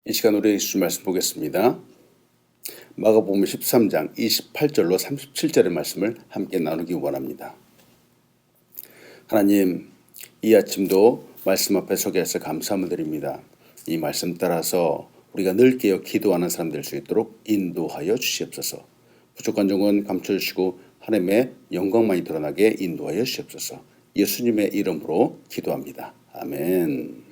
이 시간 우리 예수 말씀 보겠습니다. 마가복음 13장 28절로 37절의 말씀을 함께 나누기 원합니다. 하나님, 이 아침도 말씀 앞에 서게 해서 감사함을 드립니다. 이 말씀 따라서 우리가 늘 깨어 기도하는 사람 될 수 있도록 인도하여 주시옵소서. 부족한 점은 감춰주시고 하나님의 영광만이 드러나게 인도하여 주시옵소서. 예수님의 이름으로 기도합니다. 아멘.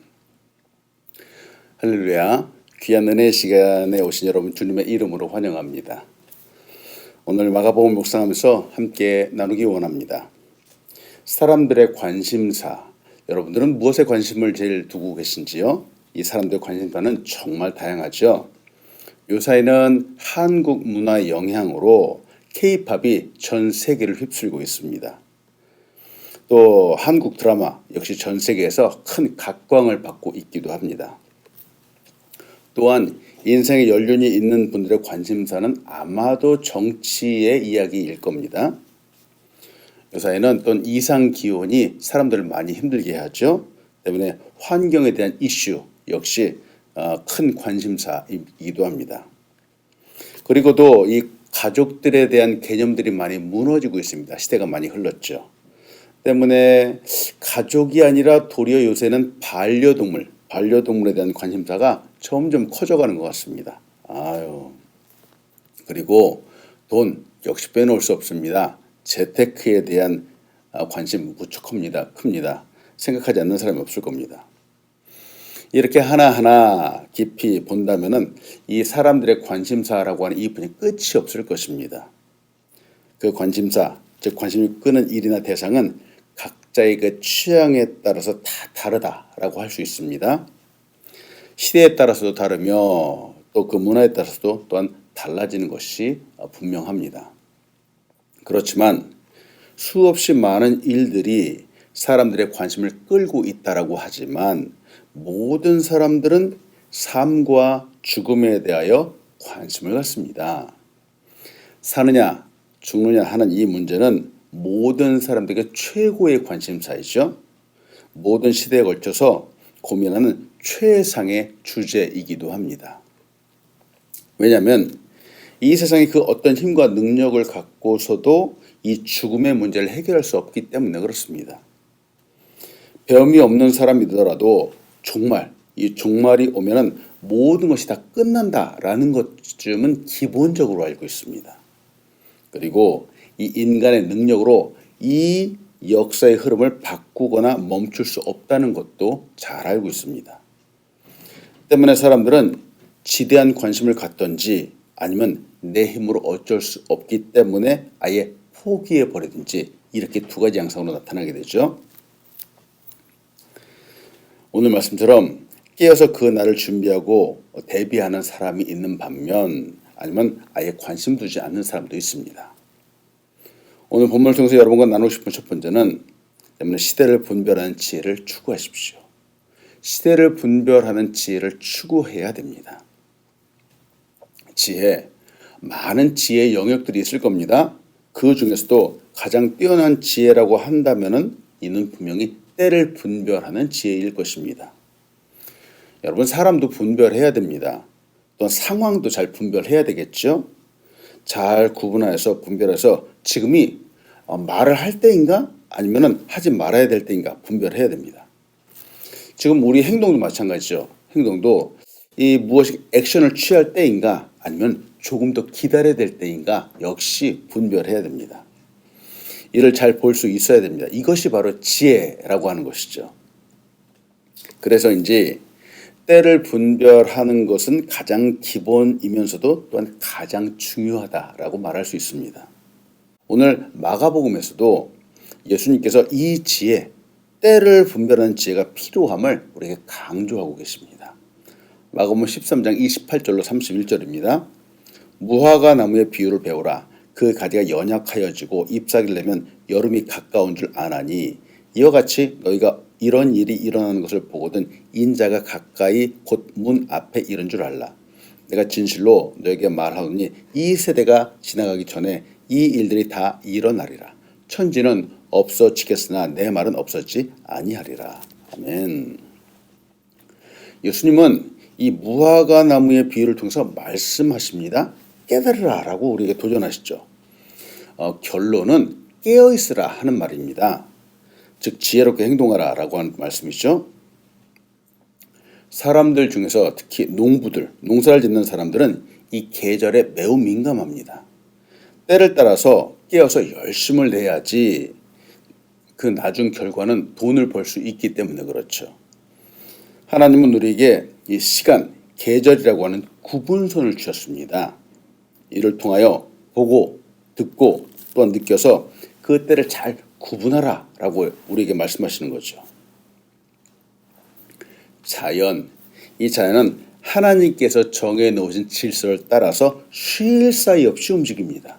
할렐루야. 귀한 은혜 시간에 오신 여러분 주님의 이름으로 환영합니다. 오늘 마가복음 묵상하면서 함께 나누기 원합니다. 사람들의 관심사, 여러분들은 무엇에 관심을 제일 두고 계신지요? 이 사람들의 관심사는 정말 다양하죠. 요사이는 한국 문화의 영향으로 K-팝이 전 세계를 휩쓸고 있습니다. 또 한국 드라마 역시 전 세계에서 큰 각광을 받고 있기도 합니다. 또한 인생의 연륜이 있는 분들의 관심사는 아마도 정치의 이야기일 겁니다. 요사이는 또 이상기온이 사람들을 많이 힘들게 하죠. 때문에 환경에 대한 이슈 역시 큰 관심사이기도 합니다. 그리고도 이 가족들에 대한 개념들이 많이 무너지고 있습니다. 시대가 많이 흘렀죠. 때문에 가족이 아니라 도리어 요새는 반려동물에 대한 관심사가 점점 커져가는 것 같습니다. 그리고 돈 역시 빼놓을 수 없습니다. 재테크에 대한 관심 무척 큽니다. 생각하지 않는 사람이 없을 겁니다. 이렇게 하나하나 깊이 본다면은 이 사람들의 관심사라고 하는 이 분이 끝이 없을 것입니다. 그 관심사, 즉 관심이 끄는 일이나 대상은 각자의 그 취향에 따라서 다 다르다라고 할 수 있습니다. 시대에 따라서도 다르며 또 그 문화에 따라서도 또한 달라지는 것이 분명합니다. 그렇지만 수없이 많은 일들이 사람들의 관심을 끌고 있다라고 하지만 모든 사람들은 삶과 죽음에 대하여 관심을 갖습니다. 사느냐 죽느냐 하는 이 문제는 모든 사람들에게 최고의 관심사이죠. 모든 시대에 걸쳐서 고민하는 최상의 주제이기도 합니다. 왜냐하면 이 세상에 그 어떤 힘과 능력을 갖고서도 이 죽음의 문제를 해결할 수 없기 때문에 그렇습니다. 배움이 없는 사람이더라도 이 종말이 오면은 모든 것이 다 끝난다라는 것쯤은 기본적으로 알고 있습니다. 그리고 이 인간의 능력으로 이 역사의 흐름을 바꾸거나 멈출 수 없다는 것도 잘 알고 있습니다. 때문에 사람들은 지대한 관심을 갖든지 아니면 내 힘으로 어쩔 수 없기 때문에 아예 포기해버리든지 이렇게 두 가지 양상으로 나타나게 되죠. 오늘 말씀처럼 깨어서 그 날을 준비하고 대비하는 사람이 있는 반면 아니면 아예 관심 두지 않는 사람도 있습니다. 오늘 본문을 통해서 여러분과 나누고 싶은 첫 번째는 때문에 시대를 분별하는 지혜를 추구하십시오. 시대를 분별하는 지혜를 추구해야 됩니다. 많은 지혜의 영역들이 있을 겁니다. 그 중에서도 가장 뛰어난 지혜라고 한다면은 이는 분명히 때를 분별하는 지혜일 것입니다. 여러분 사람도 분별해야 됩니다. 또 상황도 잘 분별해야 되겠죠. 잘 구분해서 분별해서 지금이 말을 할 때인가 아니면은 하지 말아야 될 때인가 분별해야 됩니다. 지금 우리 행동도 마찬가지죠. 행동도 이 무엇이 액션을 취할 때인가 아니면 조금 더 기다려야 될 때인가 역시 분별해야 됩니다. 이를 잘 볼 수 있어야 됩니다. 이것이 바로 지혜라고 하는 것이죠. 그래서 이제 때를 분별하는 것은 가장 기본이면서도 또한 가장 중요하다라고 말할 수 있습니다. 오늘 마가복음에서도 예수님께서 이 지혜, 때를 분별하는 지혜가 필요함을 우리에게 강조하고 계십니다. 마가복음 13장 28절로 31절입니다. 무화과 나무의 비유를 배우라. 그 가지가 연약하여지고 잎사귀를 내면 여름이 가까운 줄 아나니 이와 같이 너희가 이런 일이 일어나는 것을 보거든 인자가 가까이 곧 문 앞에 이른 줄 알라. 내가 진실로 너에게 말하노니 이 세대가 지나가기 전에 이 일들이 다 일어나리라. 천지는 없어지겠으나 내 말은 없어지지 아니하리라. 아멘. 예수님은 이 무화과 나무의 비유를 통해서 말씀하십니다. 깨달으라 라고 우리에게 도전하시죠. 결론은 깨어있으라 하는 말입니다. 즉 지혜롭게 행동하라 라고 하는 말씀이죠. 사람들 중에서 특히 농부들, 농사를 짓는 사람들은 이 계절에 매우 민감합니다. 때를 따라서 깨어서 열심을 내야지 그 나중 결과는 돈을 벌 수 있기 때문에 그렇죠. 하나님은 우리에게 이 시간, 계절이라고 하는 구분선을 주셨습니다. 이를 통하여 보고, 듣고 또한 느껴서 그 때를 잘 구분하라 라고 우리에게 말씀하시는 거죠. 자연, 이 자연은 하나님께서 정해 놓으신 질서를 따라서 쉴 사이 없이 움직입니다.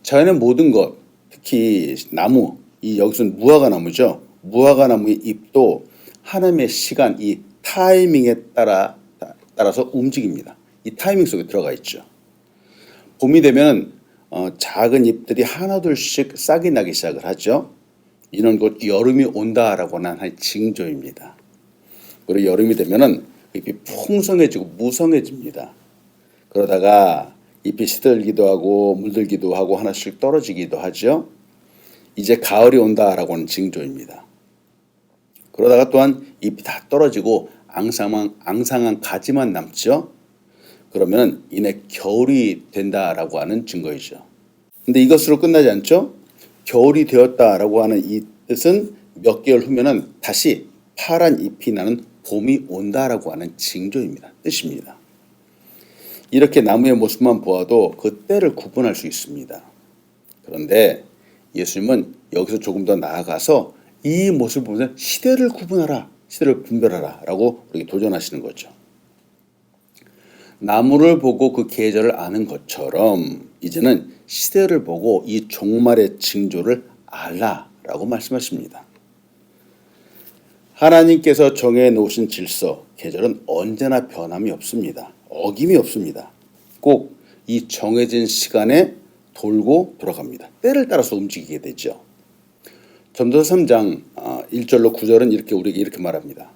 자연의 모든 것, 특히 나무, 이 여기서는 무화과 나무죠. 무화과 나무의 잎도 하나님의 시간, 이 타이밍에 따라서 움직입니다. 이 타이밍 속에 들어가 있죠. 봄이 되면 작은 잎들이 하나둘씩 싹이 나기 시작을 하죠. 이는 곧 여름이 온다라고 하는 하나의 징조입니다. 그리고 여름이 되면은 잎이 풍성해지고 무성해집니다. 그러다가 잎이 시들기도 하고 물들기도 하고 하나씩 떨어지기도 하죠. 이제 가을이 온다라고 하는 징조입니다. 그러다가 또한 잎이 다 떨어지고 앙상한 가지만 남죠. 그러면 이내 겨울이 된다라고 하는 증거이죠. 근데 이것으로 끝나지 않죠. 겨울이 되었다라고 하는 이 뜻은 몇 개월 후면은 다시 파란 잎이 나는 봄이 온다라고 하는 징조입니다. 뜻입니다. 이렇게 나무의 모습만 보아도 그 때를 구분할 수 있습니다. 그런데 예수님은 여기서 조금 더 나아가서 이 모습을 보면서 시대를 구분하라, 시대를 분별하라 라고 우리에게 도전하시는 거죠. 나무를 보고 그 계절을 아는 것처럼 이제는 시대를 보고 이 종말의 징조를 알라라고 말씀하십니다. 하나님께서 정해 놓으신 질서, 계절은 언제나 변함이 없습니다. 어김이 없습니다. 꼭 이 정해진 시간에 돌고 돌아갑니다. 때를 따라서 움직이게 되죠. 전도서 3장 1절로 9절은 우리에게 이렇게 말합니다.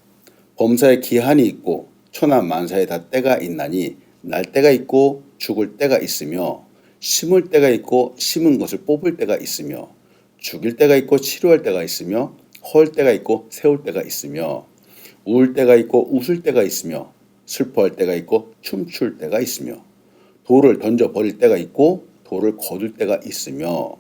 범사에 기한이 있고 천하 만사에 다 때가 있나니 날 때가 있고 죽을 때가 있으며 심을 때가 있고 심은 것을 뽑을 때가 있으며 죽일 때가 있고 치료할 때가 있으며 헐 때가 있고 세울 때가 있으며 울 때가 있고 웃을 때가 있으며 슬퍼할 때가 있고 춤출 때가 있으며 돌을 던져 버릴 때가 있고 돌을 거둘 때가 있으며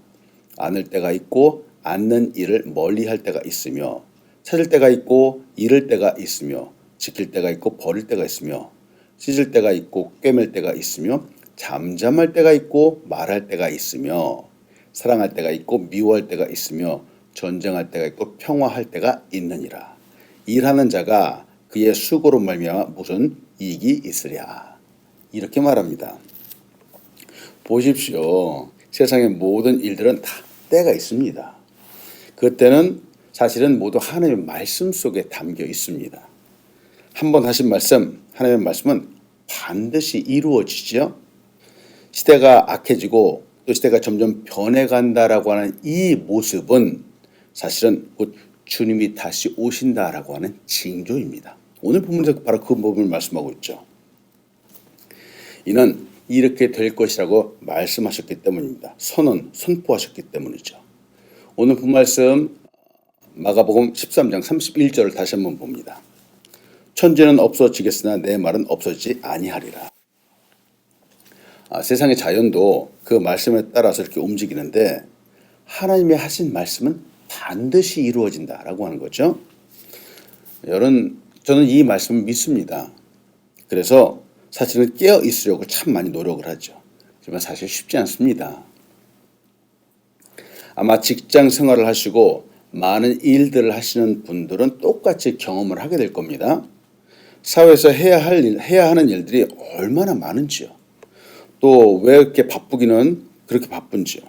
안을 때가 있고 않는 일을 멀리할 때가 있으며 찾을 때가 있고 잃을 때가 있으며 지킬 때가 있고 버릴 때가 있으며 찢을 때가 있고 꿰맬 때가 있으며 잠잠할 때가 있고 말할 때가 있으며 사랑할 때가 있고 미워할 때가 있으며 전쟁할 때가 있고 평화할 때가 있느니라. 일하는 자가 그의 수고로 말미암아 무슨 이익이 있으랴. 이렇게 말합니다. 보십시오. 세상의 모든 일들은 다 때가 있습니다. 그 때는 사실은 모두 하나님의 말씀 속에 담겨 있습니다. 한번 하신 말씀, 하나님의 말씀은 반드시 이루어지죠. 시대가 악해지고 또 시대가 점점 변해간다라고 하는 이 모습은 사실은 곧 주님이 다시 오신다라고 하는 징조입니다. 오늘 본문에서 바로 그 부분을 말씀하고 있죠. 이는 이렇게 될 것이라고 말씀하셨기 때문입니다. 선포하셨기 때문이죠. 오늘 본 말씀 마가복음 13장 31절을 다시 한번 봅니다. 천지는 없어지겠으나 내 말은 없어지지 아니하리라. 세상의 자연도 그 말씀에 따라서 이렇게 움직이는데 하나님이 하신 말씀은 반드시 이루어진다라고 하는 거죠. 여러분, 저는 이 말씀을 믿습니다. 그래서 사실은 깨어 있으려고 참 많이 노력을 하죠. 하지만 사실 쉽지 않습니다. 아마 직장 생활을 하시고 많은 일들을 하시는 분들은 똑같이 경험을 하게 될 겁니다. 사회에서 해야 하는 일들이 얼마나 많은지요. 또 왜 이렇게 바쁘기는 그렇게 바쁜지요.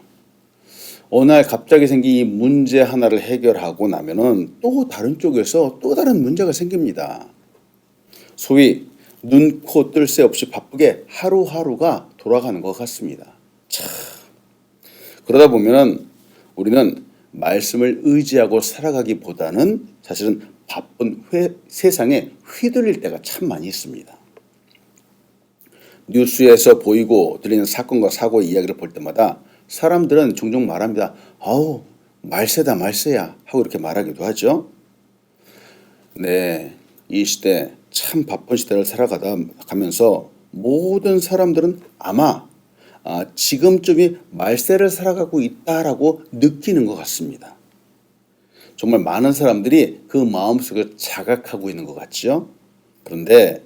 어느 날 갑자기 생긴 이 문제 하나를 해결하고 나면은 또 다른 쪽에서 또 다른 문제가 생깁니다. 소위 눈, 코, 뜰 새 없이 바쁘게 하루하루가 돌아가는 것 같습니다. 참. 그러다 보면은 우리는 말씀을 의지하고 살아가기보다는 사실은 바쁜 세상에 휘둘릴 때가 참 많이 있습니다. 뉴스에서 보이고 들리는 사건과 사고의 이야기를 볼 때마다 사람들은 종종 말합니다. 아우, 말세다 말세야 하고 이렇게 말하기도 하죠. 네, 이 시대 참 바쁜 시대를 살아가면서 모든 사람들은 아마 지금쯤이 말세를 살아가고 있다라고 느끼는 것 같습니다. 정말 많은 사람들이 그 마음속에 자각하고 있는 것 같죠. 그런데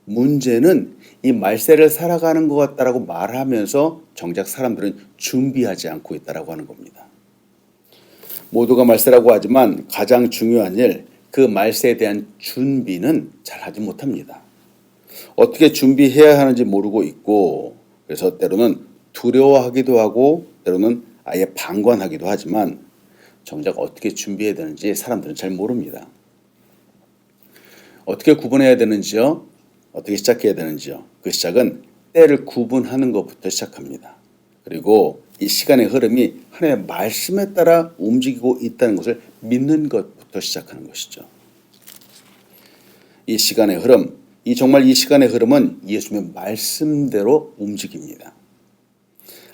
문제는 이 말세를 살아가는 것 같다라고 말하면서 정작 사람들은 준비하지 않고 있다라고 하는 겁니다. 모두가 말세라고 하지만 가장 중요한 일, 그 말세에 대한 준비는 잘 하지 못합니다. 어떻게 준비해야 하는지 모르고 있고, 그래서 때로는 두려워하기도 하고 때로는 아예 방관하기도 하지만 정작 어떻게 준비해야 되는지 사람들은 잘 모릅니다. 어떻게 구분해야 되는지요? 어떻게 시작해야 되는지요? 그 시작은 때를 구분하는 것부터 시작합니다. 그리고 이 시간의 흐름이 하나님의 말씀에 따라 움직이고 있다는 것을 믿는 것부터 시작하는 것이죠. 이 시간의 흐름, 정말 이 시간의 흐름은 예수님의 말씀대로 움직입니다.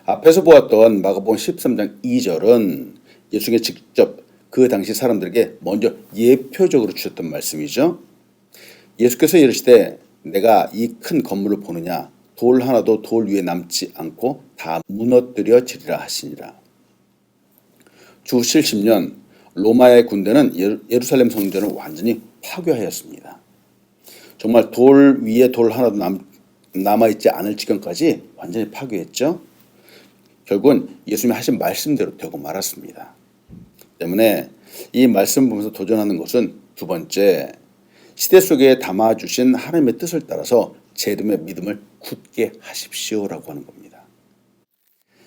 앞에서 보았던 마가복음 13장 2절은 예수님이 직접 그 당시 사람들에게 먼저 예표적으로 주셨던 말씀이죠. 예수께서 이르시되 내가 이 큰 건물을 보느냐 돌 하나도 돌 위에 남지 않고 다 무너뜨려지리라 하시니라. 주 70년 로마의 군대는 예루살렘 성전을 완전히 파괴하였습니다. 정말 돌 위에 돌 하나도 남아있지 않을 지경까지 완전히 파괴했죠. 결국은 예수님이 하신 말씀대로 되고 말았습니다. 때문에 이 말씀 보면서 도전하는 것은 두 번째, 시대 속에 담아주신 하나님의 뜻을 따라서 제 이름의 믿음을 굳게 하십시오라고 하는 겁니다.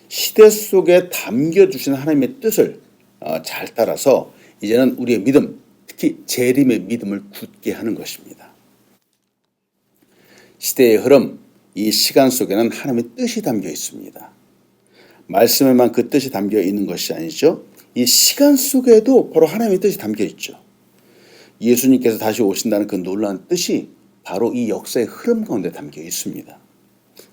시대 속에 담겨주신 하나님의 뜻을 잘 따라서 이제는 우리의 믿음, 특히 재림의 믿음을 굳게 하는 것입니다. 시대의 흐름, 이 시간 속에는 하나님의 뜻이 담겨 있습니다. 말씀에만 그 뜻이 담겨 있는 것이 아니죠. 이 시간 속에도 바로 하나님의 뜻이 담겨 있죠. 예수님께서 다시 오신다는 그 놀라운 뜻이 바로 이 역사의 흐름 가운데 담겨 있습니다.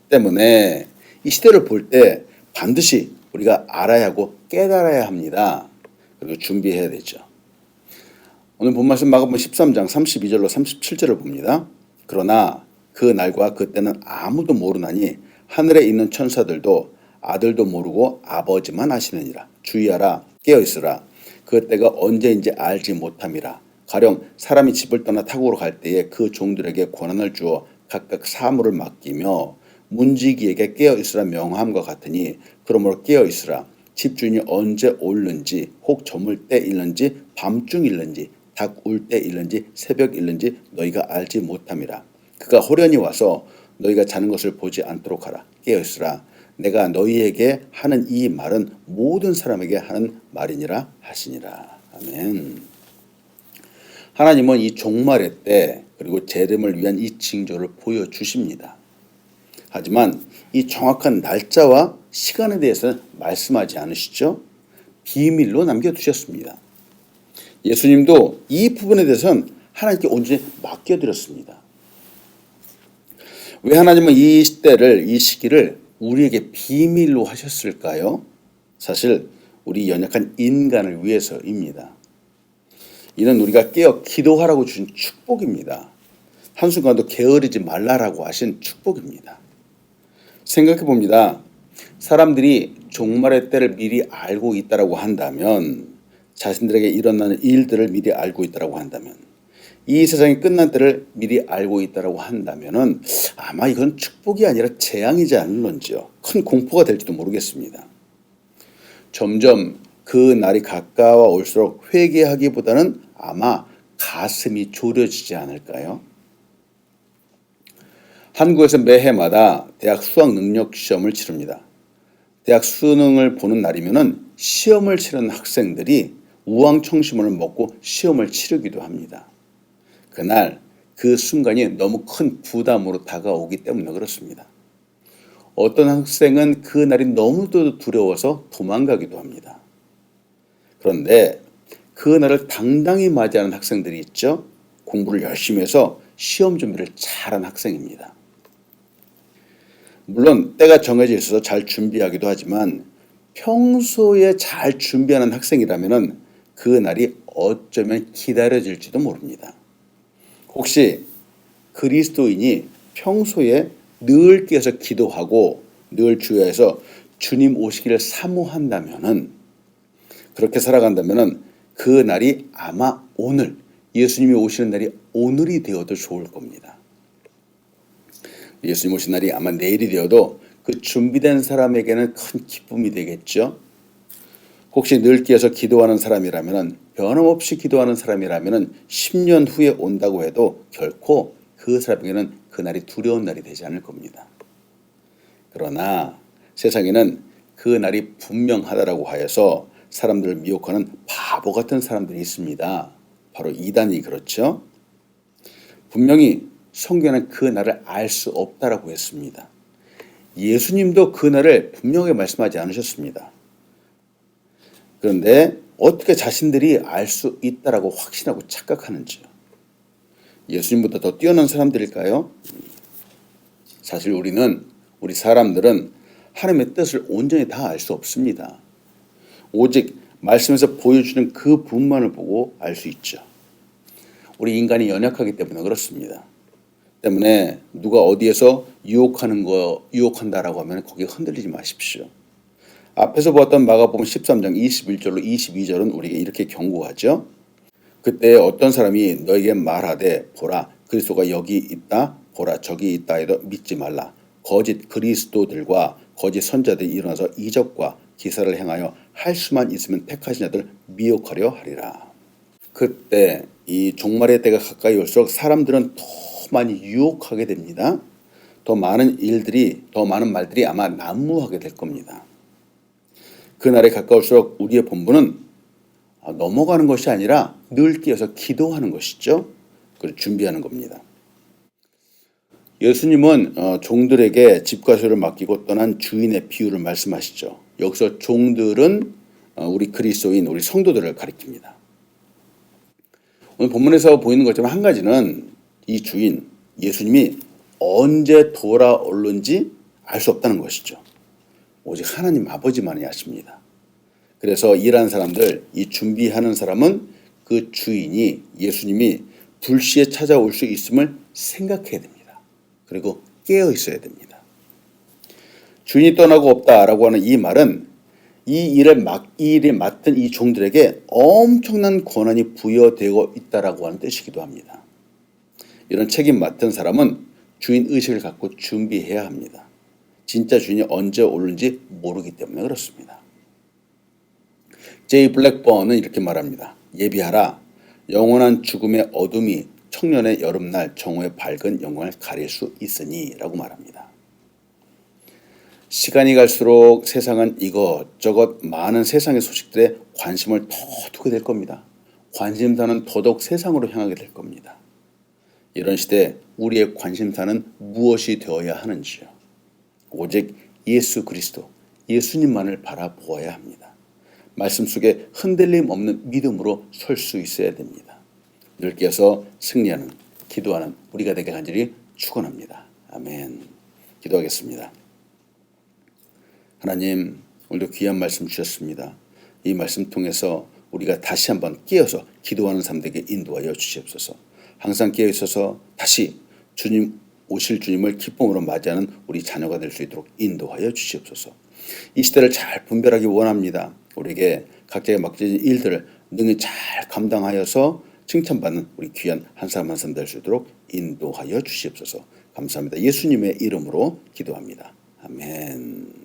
때문에 이 시대를 볼 때 반드시 우리가 알아야 하고 깨달아야 합니다. 그리고 준비해야 되죠. 오늘 본 말씀 마가복음 13장 32절로 37절을 봅니다. 그러나 그 날과 그때는 아무도 모르나니 하늘에 있는 천사들도 아들도 모르고 아버지만 아시느니라. 주의하라, 깨어있으라. 그 때가 언제인지 알지 못함이라. 가령 사람이 집을 떠나 타국으로 갈 때에 그 종들에게 권한을 주어 각각 사물을 맡기며 문지기에게 깨어있으라 명함과 같으니 그러므로 깨어있으라. 집주인이 언제 올는지 혹 저물 때 일는지 밤중 일는지 닭 울 때 일는지 새벽 일는지 너희가 알지 못함이라. 그가 호련히 와서 너희가 자는 것을 보지 않도록 하라. 깨어있으라. 내가 너희에게 하는 이 말은 모든 사람에게 하는 말이니라 하시니라. 아멘. 하나님은 이 종말의 때 그리고 재림을 위한 이 징조를 보여주십니다. 하지만 이 정확한 날짜와 시간에 대해서는 말씀하지 않으시죠? 비밀로 남겨두셨습니다. 예수님도 이 부분에 대해서는 하나님께 온전히 맡겨드렸습니다. 왜 하나님은 이 시대를, 이 시기를 우리에게 비밀로 하셨을까요? 사실 우리 연약한 인간을 위해서입니다. 이는 우리가 깨어 기도하라고 주신 축복입니다. 한순간도 게으르지 말라라고 하신 축복입니다. 생각해 봅니다. 사람들이 종말의 때를 미리 알고 있다라고 한다면, 자신들에게 일어나는 일들을 미리 알고 있다라고 한다면, 이 세상이 끝난 때를 미리 알고 있다라고 한다면은 아마 이건 축복이 아니라 재앙이지 않을런지요. 큰 공포가 될지도 모르겠습니다. 점점 그 날이 가까워 올수록 회개하기보다는 아마 가슴이 졸여지지 않을까요? 한국에서 매해마다 대학 수학 능력 시험을 치릅니다. 대학 수능을 보는 날이면은 시험을 치르는 학생들이 우황청심원을 먹고 시험을 치르기도 합니다. 그날 그 순간이 너무 큰 부담으로 다가오기 때문에 그렇습니다. 어떤 학생은 그 날이 너무도 두려워서 도망가기도 합니다. 그런데 그 날을 당당히 맞이하는 학생들이 있죠. 공부를 열심히 해서 시험 준비를 잘한 학생입니다. 물론 때가 정해져 있어서 잘 준비하기도 하지만 평소에 잘 준비하는 학생이라면 그 날이 어쩌면 기다려질지도 모릅니다. 혹시 그리스도인이 평소에 늘 깨어서 기도하고 늘 주야에서 주님 오시기를 사모한다면은, 그렇게 살아간다면은 그 날이 아마 오늘, 예수님이 오시는 날이 오늘이 되어도 좋을 겁니다. 예수님 오신 날이 아마 내일이 되어도 그 준비된 사람에게는 큰 기쁨이 되겠죠. 혹시 늘 깨어서 기도하는 사람이라면, 변함없이 기도하는 사람이라면 10년 후에 온다고 해도 결코 그 사람에게는 그 날이 두려운 날이 되지 않을 겁니다. 그러나 세상에는 그 날이 분명하다라고 하여서 사람들을 미혹하는 바보 같은 사람들이 있습니다. 바로 이단이 그렇죠. 분명히 성경에는 그 날을 알 수 없다라고 했습니다. 예수님도 그 날을 분명하게 말씀하지 않으셨습니다. 그런데 어떻게 자신들이 알 수 있다라고 확신하고 착각하는지요. 예수님보다 더 뛰어난 사람들일까요? 사실 우리 사람들은 하나님의 뜻을 온전히 다 알 수 없습니다. 오직 말씀에서 보여주는 그 분만을 보고 알 수 있죠. 우리 인간이 연약하기 때문에 그렇습니다. 때문에 누가 어디에서 유혹한다라고 하면 거기에 흔들리지 마십시오. 앞에서 보았던 마가복음 13장 21절로 22절은 우리에게 이렇게 경고하죠. 그때 어떤 사람이 너에게 말하되 보라 그리스도가 여기 있다 보라 저기 있다 해도 믿지 말라. 거짓 그리스도들과 거짓 선자들이 일어나서 이적과 기사를 행하여 할 수만 있으면 택하신 자들 미혹하려 하리라. 그때 이 종말의 때가 가까이 올수록 사람들은 더 많이 유혹하게 됩니다. 더 많은 말들이 아마 난무하게 될 겁니다. 그날에 가까울수록 우리의 본분은 넘어가는 것이 아니라 늘 깨어서 기도하는 것이죠. 그리고 준비하는 겁니다. 예수님은 종들에게 집과 소유를 맡기고 떠난 주인의 비유를 말씀하시죠. 여기서 종들은 우리 그리스도인, 우리 성도들을 가리킵니다. 오늘 본문에서 보이는 것처럼 한 가지는 이 주인, 예수님이 언제 돌아올는지 알 수 없다는 것이죠. 오직 하나님 아버지만이 아십니다. 그래서 일하는 사람들, 이 준비하는 사람은 그 주인이 예수님이 불시에 찾아올 수 있음을 생각해야 됩니다. 그리고 깨어 있어야 됩니다. 주인이 떠나고 없다라고 하는 이 말은 이 일을 맡은 이 종들에게 엄청난 권한이 부여되고 있다라고 하는 뜻이기도 합니다. 이런 책임 맡은 사람은 주인 의식을 갖고 준비해야 합니다. 진짜 주인이 언제 오는지 모르기 때문에 그렇습니다. 제이 블랙번은 이렇게 말합니다. 예비하라. 영원한 죽음의 어둠이 청년의 여름날 정오의 밝은 영광을 가릴 수 있으니 라고 말합니다. 시간이 갈수록 세상은 이것저것 많은 세상의 소식들에 관심을 더 두게 될 겁니다. 관심사는 더더욱 세상으로 향하게 될 겁니다. 이런 시대에 우리의 관심사는 무엇이 되어야 하는지요. 오직 예수 그리스도, 예수님만을 바라보아야 합니다. 말씀 속에 흔들림 없는 믿음으로 설 수 있어야 됩니다. 늘 깨어서 승리하는, 기도하는 우리가 되게 간절히 축원합니다. 아멘. 기도하겠습니다. 하나님, 오늘도 귀한 말씀 주셨습니다. 이 말씀 통해서 우리가 다시 한번 깨어서 기도하는 사람들에게 인도하여 주시옵소서. 항상 깨어 있어서 다시 오실 주님을 기쁨으로 맞이하는 우리 자녀가 될 수 있도록 인도하여 주시옵소서. 이 시대를 잘 분별하기 원합니다. 우리에게 각자의 맡겨진 일들을 능히 잘 감당하여서 칭찬받는 우리 귀한 한 사람 한 사람 될 수 있도록 인도하여 주시옵소서. 감사합니다. 예수님의 이름으로 기도합니다. 아멘.